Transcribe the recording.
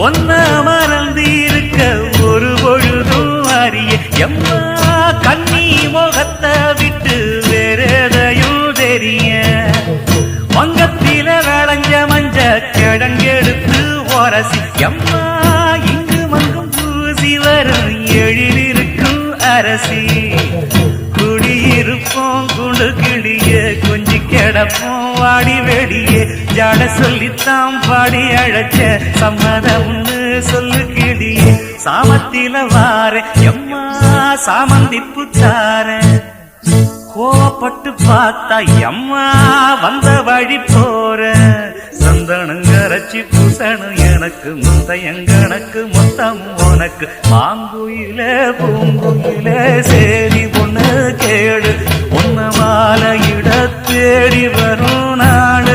ஒன்ன மறந்து இருக்க ஒரு பொழுதும் அறிய எம்மா கண்ணி முகத்தை விட்டு வேறெதையும் தெரிய வங்கத்தில விளைஞ்ச மஞ்ச கிழங்கெடுத்து உரசி எம்மா இங்கு மங்கும் பூசி வரும் எழிலிருக்கும் அரசி குடியிருப்போம் குண்டு கிளிய கொஞ்சி கிடப்போம் வாடி வெடியே ஜாட சொல்லித்தான் பாடி அழைச்ச சம்மதம்னு சொல்லு கிளியே சாமத்தில வார எம்மா சாமந்தி புத்தார கோவப்பட்டு பார்த்தா எம்மா வந்த வழி போற சந்தனங்கரைச்சி பூசணும் எனக்கு முந்தையங்கணக்கு மொத்தம் உனக்கு மாங்குயில பூங்குயில சேரி பொண்ணு கேடு உன்ன மாலையிட தேடி வரும் நாள்